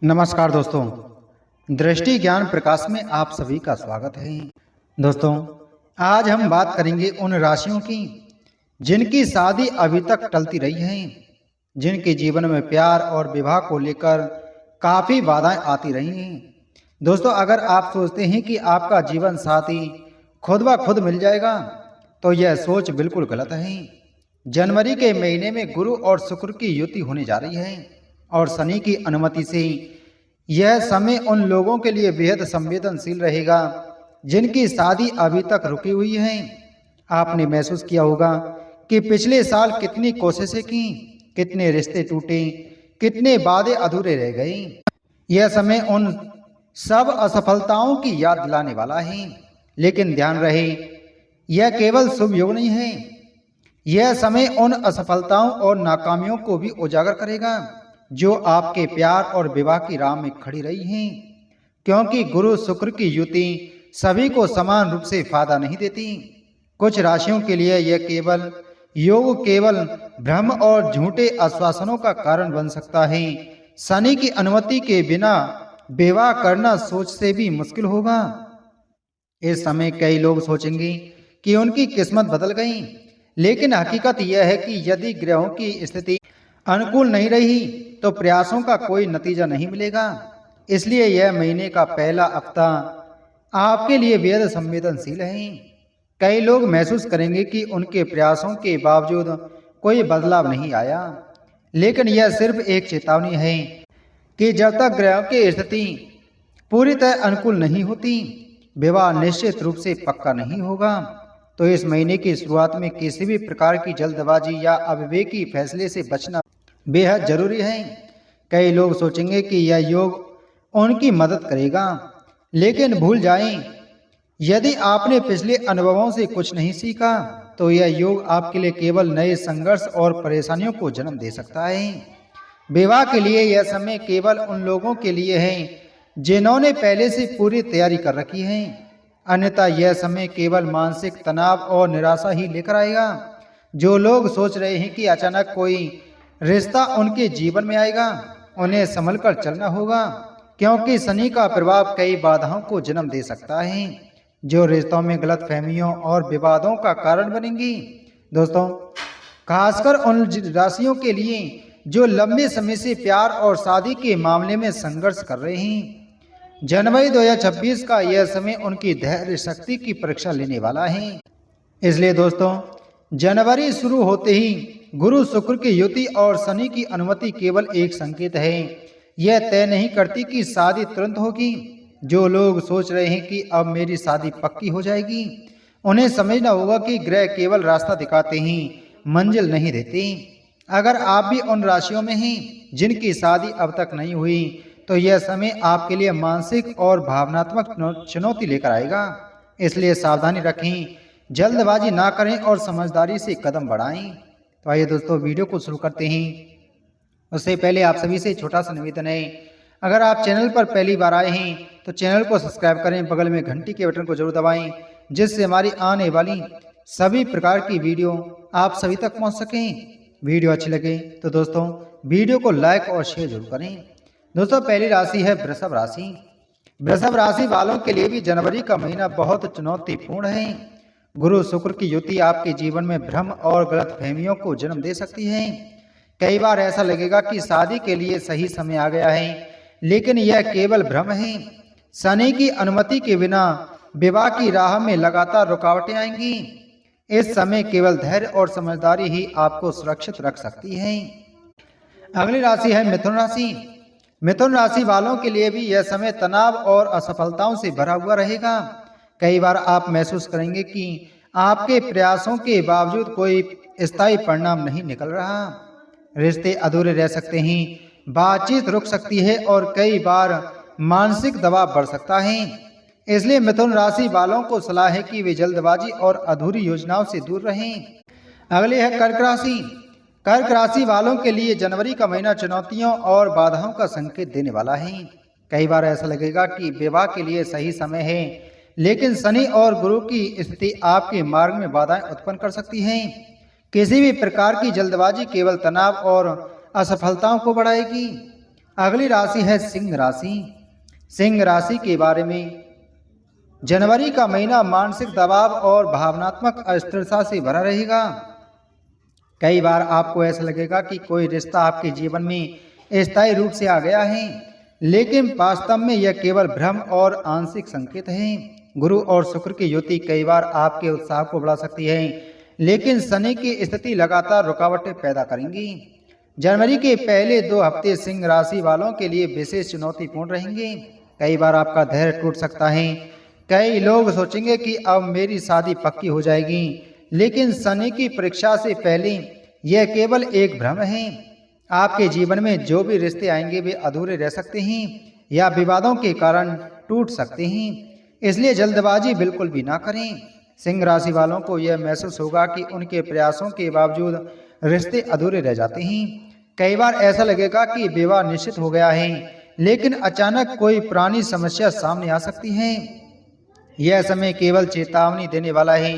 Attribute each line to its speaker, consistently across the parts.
Speaker 1: नमस्कार दोस्तों, दृष्टि ज्ञान प्रकाश में आप सभी का स्वागत है। दोस्तों, आज हम बात करेंगे उन राशियों की जिनकी शादी अभी तक टलती रही है, जिनके जीवन में प्यार और विवाह को लेकर काफी बाधाएं आती रही हैं। दोस्तों, अगर आप सोचते हैं कि आपका जीवन साथी खुद ब खुद मिल जाएगा तो यह सोच बिल्कुल गलत है। जनवरी के महीने में गुरु और शुक्र की युति होने जा रही है और शनि की अनुमति से यह समय उन लोगों के लिए बेहद संवेदनशील रहेगा जिनकी शादी अभी तक रुकी हुई है। आपने महसूस किया होगा कि पिछले साल कितनी कोशिशें की, कितने रिश्ते टूटे, कितने वादे अधूरे रह गए। यह समय उन सब असफलताओं की याद दिलाने वाला है, लेकिन ध्यान रहे यह केवल शुभ योग नहीं है। यह समय उन असफलताओं और नाकामियों को भी उजागर करेगा जो आपके प्यार और विवाह की राह में खड़ी रही हैं, क्योंकि गुरु शुक्र की युति सभी को समान रूप से फायदा नहीं देती। कुछ राशियों के लिए यह केवल भ्रम और झूठे आश्वासनों का कारण बन सकता है। शनि की अनुमति के बिना विवाह करना सोच से भी मुश्किल होगा। इस समय कई लोग सोचेंगे कि उनकी किस्मत बदल गई, लेकिन हकीकत यह है कि यदि ग्रहों की स्थिति अनुकूल नहीं रही तो प्रयासों का कोई नतीजा नहीं मिलेगा। इसलिए यह महीने का पहला हफ्ता आपके लिए बेहद संवेदनशील है। कई लोग महसूस करेंगे कि उनके प्रयासों के बावजूद कोई बदलाव नहीं आया, लेकिन यह सिर्फ एक चेतावनी है कि जब तक ग्रहों की स्थिति पूरी तरह अनुकूल नहीं होती, विवाह निश्चित रूप से पक्का नहीं होगा। तो इस महीने की शुरुआत में किसी भी प्रकार की जल्दबाजी या अविवेकी फैसले से बचना बेहद जरूरी है। कई लोग सोचेंगे कि यह योग उनकी मदद करेगा, लेकिन भूल जाएं, यदि आपने पिछले अनुभवों से कुछ नहीं सीखा तो यह योग आपके लिए केवल नए संघर्ष और परेशानियों को जन्म दे सकता है। विवाह के लिए यह समय केवल उन लोगों के लिए है जिन्होंने पहले से पूरी तैयारी कर रखी है, अन्यथा यह समय केवल मानसिक तनाव और निराशा ही लेकर आएगा। जो लोग सोच रहे हैं कि अचानक कोई रिश्ता उनके जीवन में आएगा, उन्हें संभल कर चलना होगा, क्योंकि शनि का प्रभाव कई बाधाओं को जन्म दे सकता है जो रिश्तों में गलतफहमियों और विवादों का कारण बनेंगी। दोस्तों, खासकर उन राशियों के लिए जो लंबे समय से प्यार और शादी के मामले में संघर्ष कर रहे हैं, जनवरी 2026 का यह समय उनकी धैर्य शक्ति की परीक्षा लेने वाला है। इसलिए दोस्तों, जनवरी शुरू होते ही गुरु शुक्र की युति और शनि की अनुमति केवल एक संकेत है। यह तय नहीं करती कि शादी तुरंत होगी। जो लोग सोच रहे हैं कि अब मेरी शादी पक्की हो जाएगी, उन्हें समझना होगा कि ग्रह केवल रास्ता दिखाते ही मंजिल नहीं देते। अगर आप भी उन राशियों में हैं जिनकी शादी अब तक नहीं हुई, तो यह समय आपके लिए मानसिक और भावनात्मक चुनौती लेकर आएगा। इसलिए सावधानी रखें, जल्दबाजी ना करें और समझदारी से कदम बढ़ाएं। तो आइए दोस्तों, वीडियो को शुरू करते हैं। उससे पहले आप सभी से छोटा सा निवेदन है, अगर आप चैनल पर पहली बार आए हैं तो चैनल को सब्सक्राइब करें, बगल में घंटी के बटन को जरूर दबाएं, जिससे हमारी आने वाली सभी प्रकार की वीडियो आप सभी तक पहुंच सकें। वीडियो अच्छी लगे तो दोस्तों वीडियो को लाइक और शेयर जरूर करें। दोस्तों, पहली राशि है वृषभ राशि। वृषभ राशि वालों के लिए भी जनवरी का महीना बहुत चुनौतीपूर्ण है। गुरु शुक्र की युति आपके जीवन में भ्रम और गलतफहमियों को जन्म दे सकती है। कई बार ऐसा लगेगा कि शादी के लिए सही समय आ गया है, लेकिन यह केवल भ्रम है। शनि की अनुमति के बिना विवाह की राह में लगातार रुकावटें आएंगी। इस समय केवल धैर्य और समझदारी ही आपको सुरक्षित रख सकती है। अगली राशि है मिथुन राशि। मिथुन राशि वालों के लिए भी यह समय तनाव और असफलताओं से भरा हुआ रहेगा। कई बार आप महसूस करेंगे कि आपके प्रयासों के बावजूद कोई स्थायी परिणाम नहीं निकल रहा। रिश्ते अधूरे रह सकते हैं, बातचीत रुक सकती है और कई बार मानसिक दबाव बढ़ सकता है। इसलिए मिथुन राशि वालों को सलाह है कि वे जल्दबाजी और अधूरी योजनाओं से दूर रहें। अगले है कर्क राशि। कर्क राशि वालों के लिए जनवरी का महीना चुनौतियों और बाधाओं का संकेत देने वाला है। कई बार ऐसा लगेगा कि विवाह के लिए सही समय है, लेकिन शनि और गुरु की स्थिति आपके मार्ग में बाधाएं उत्पन्न कर सकती हैं। किसी भी प्रकार की जल्दबाजी केवल तनाव और असफलताओं को बढ़ाएगी। अगली राशि है सिंह राशि। सिंह राशि के बारे में, जनवरी का महीना मानसिक दबाव और भावनात्मक अस्थिरता से भरा रहेगा। कई बार आपको ऐसा लगेगा कि कोई रिश्ता आपके जीवन में स्थायी रूप से आ गया है, लेकिन वास्तव में यह केवल भ्रम और आंशिक संकेत है। गुरु और शुक्र की युति कई बार आपके उत्साह को बढ़ा सकती है, लेकिन शनि की स्थिति लगातार रुकावटें पैदा करेंगी। जनवरी के पहले 2 हफ्ते सिंह राशि वालों के लिए विशेष चुनौतीपूर्ण रहेंगे। कई बार आपका धैर्य टूट सकता है। कई लोग सोचेंगे कि अब मेरी शादी पक्की हो जाएगी, लेकिन शनि की परीक्षा से पहले यह केवल एक भ्रम है। आपके जीवन में जो भी रिश्ते आएंगे वे अधूरे रह सकते हैं या विवादों के कारण टूट सकते हैं, इसलिए जल्दबाजी बिल्कुल भी ना करें। सिंह राशि वालों को यह महसूस होगा कि उनके प्रयासों के बावजूद रिश्ते अधूरे रह जाते हैं। कई बार ऐसा लगेगा कि विवाह निश्चित हो गया है, लेकिन अचानक कोई पुरानी समस्या सामने आ सकती है। यह समय केवल चेतावनी देने वाला है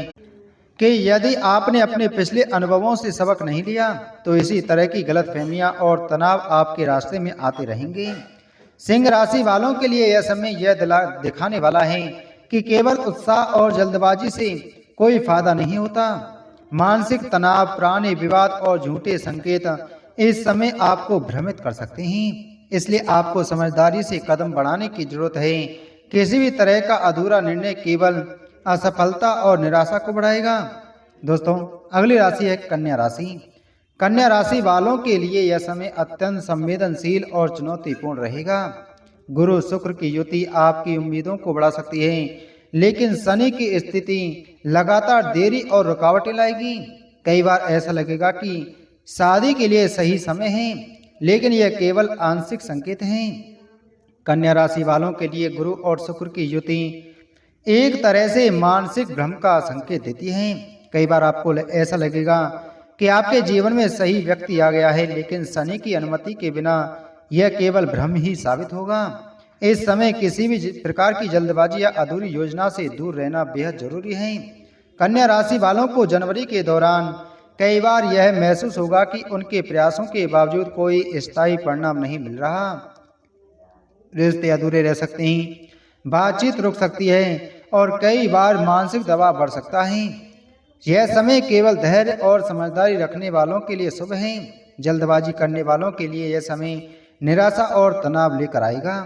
Speaker 1: कि यदि आपने अपने पिछले अनुभवों से सबक नहीं लिया तो इसी तरह की गलतफहमियां और तनाव आपके रास्ते में आते रहेंगे। सिंह राशि वालों के लिए यह समय यह दिखाने वाला है कि केवल उत्साह और जल्दबाजी से कोई फायदा नहीं होता। मानसिक तनाव, पुराने विवाद और झूठे संकेत इस समय आपको भ्रमित कर सकते हैं, इसलिए आपको समझदारी से कदम बढ़ाने की जरूरत है। किसी भी तरह का अधूरा निर्णय केवल असफलता और निराशा को बढ़ाएगा। दोस्तों, अगली राशि है कन्या राशि। कन्या राशि वालों के लिए यह समय अत्यंत संवेदनशील और चुनौतीपूर्ण रहेगा। गुरु शुक्र की युति आपकी उम्मीदों को बढ़ा सकती है, लेकिन शनि की स्थिति लगातार देरी और रुकावटें लाएगी। कई बार ऐसा लगेगा कि शादी के लिए सही समय है, लेकिन यह केवल आंशिक संकेत है। कन्या राशि वालों के लिए गुरु और शुक्र की युति एक तरह से मानसिक भ्रम का संकेत देती है। कई बार आपको ऐसा लगेगा कि आपके जीवन में सही व्यक्ति आ गया है, लेकिन शनि की अनुमति के बिना यह केवल भ्रम ही साबित होगा। इस समय किसी भी प्रकार की जल्दबाजी या अधूरी योजना से दूर रहना बेहद जरूरी है। कन्या राशि वालों को जनवरी के दौरान कई बार यह महसूस होगा कि उनके प्रयासों के बावजूद कोई स्थायी परिणाम नहीं मिल रहा। रिश्ते अधूरे रह सकते हैं, बातचीत रुक सकती है और कई बार मानसिक दबाव बढ़ सकता है। यह समय केवल धैर्य और समझदारी रखने वालों के लिए शुभ है। जल्दबाजी करने वालों के लिए यह समय निराशा और तनाव लेकर आएगा।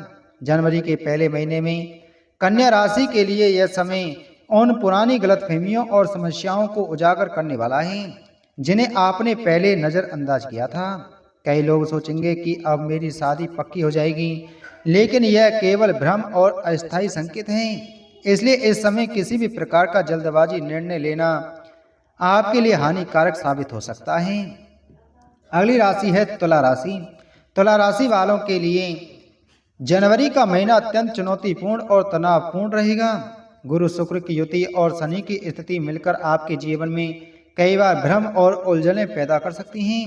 Speaker 1: जनवरी के पहले महीने में कन्या राशि के लिए यह समय उन पुरानी गलतफहमियों और समस्याओं को उजागर करने वाला है जिन्हें आपने पहले नज़रअंदाज किया था। कई लोग सोचेंगे कि अब मेरी शादी पक्की हो जाएगी, लेकिन यह केवल भ्रम और अस्थायी संकेत है। इसलिए इस समय किसी भी प्रकार का जल्दबाजी निर्णय लेना आपके लिए हानिकारक साबित हो सकता है। अगली राशि है तुला राशि। तुला राशि वालों के लिए जनवरी का महीना अत्यंत चुनौतीपूर्ण और तनावपूर्ण रहेगा। गुरु शुक्र की युति और शनि की स्थिति मिलकर आपके जीवन में कई बार भ्रम और उलझनें पैदा कर सकती हैं।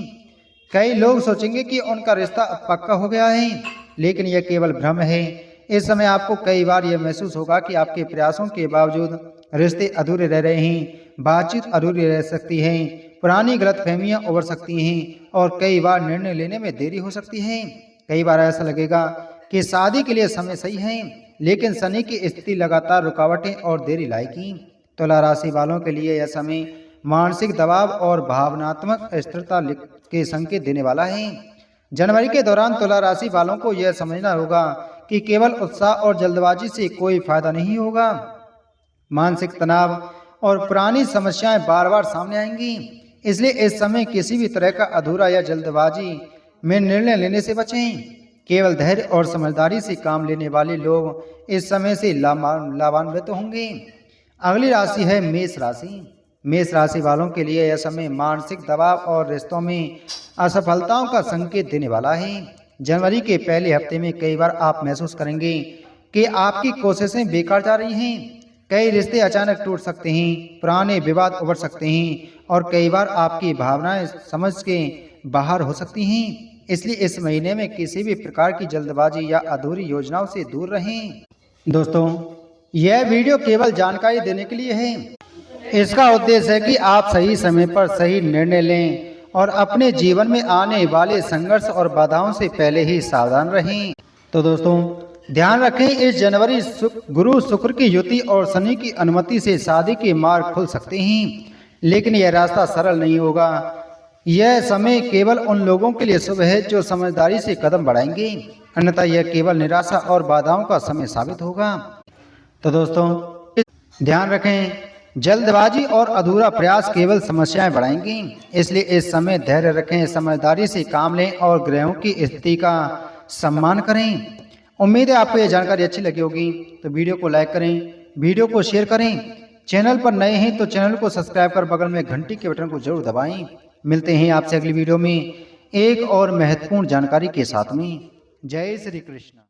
Speaker 1: कई लोग सोचेंगे कि उनका रिश्ता पक्का हो गया है, लेकिन यह केवल भ्रम है। इस समय आपको कई बार यह महसूस होगा कि आपके प्रयासों के बावजूद रिश्ते अधूरे रह रहे हैं, बातचीत अधूरी रह सकती है, पुरानी गलतफहमियां उभर सकती हैं और कई बार निर्णय लेने में देरी हो सकती है। कई बार ऐसा लगेगा कि शादी के लिए समय सही है, लेकिन शनि की स्थिति लगातार रुकावटें और देरी लाएगी। तुला राशि वालों के लिए यह समय मानसिक दबाव और भावनात्मक अस्थिरता के संकेत देने वाला है। जनवरी के दौरान तुला राशि वालों को यह समझना होगा कि केवल उत्साह और जल्दबाजी से कोई फायदा नहीं होगा। मानसिक तनाव और पुरानी समस्याएं बार बार सामने आएंगी, इसलिए इस समय किसी भी तरह का अधूरा या जल्दबाजी में निर्णय लेने से बचें। केवल धैर्य और समझदारी से काम लेने वाले लोग इस समय से लाभान्वित होंगे। अगली राशि है मेष राशि। मेष राशि वालों के लिए यह समय मानसिक दबाव और रिश्तों में असफलताओं का संकेत देने वाला है। जनवरी के पहले हफ्ते में कई बार आप महसूस करेंगे कि आपकी कोशिशें बेकार जा रही हैं। कई रिश्ते अचानक टूट सकते हैं, पुराने विवाद उभर सकते हैं और कई बार आपकी भावनाएं समझ के बाहर हो सकती हैं। इसलिए इस महीने में किसी भी प्रकार की जल्दबाजी या अधूरी योजनाओं से दूर रहें। दोस्तों, यह वीडियो केवल जानकारी देने के लिए है। इसका उद्देश्य है कि आप सही समय पर सही निर्णय लें और अपने जीवन में आने वाले संघर्ष और बाधाओं से पहले ही सावधान रहें। तो दोस्तों ध्यान रखें, इस जनवरी गुरु शुक्र की युति और शनि की अनुमति से शादी के मार्ग खुल सकते हैं, लेकिन यह रास्ता सरल नहीं होगा। यह समय केवल उन लोगों के लिए शुभ है जो समझदारी से कदम बढ़ाएंगे, अन्यथा यह केवल निराशा और बाधाओं का समय साबित होगा। तो दोस्तों ध्यान रखें, जल्दबाजी और अधूरा प्रयास केवल समस्याएं बढ़ाएंगी, इसलिए इस समय धैर्य रखें, समझदारी से काम लें और ग्रहों की स्थिति का सम्मान करें। उम्मीद है आपको यह जानकारी अच्छी लगी होगी, तो वीडियो को लाइक करें, वीडियो को शेयर करें। चैनल पर नए हैं तो चैनल को सब्सक्राइब कर बगल में घंटी के बटन को जरूर दबाएं। मिलते हैं आपसे अगली वीडियो में एक और महत्वपूर्ण जानकारी के साथ में। जय श्री कृष्ण।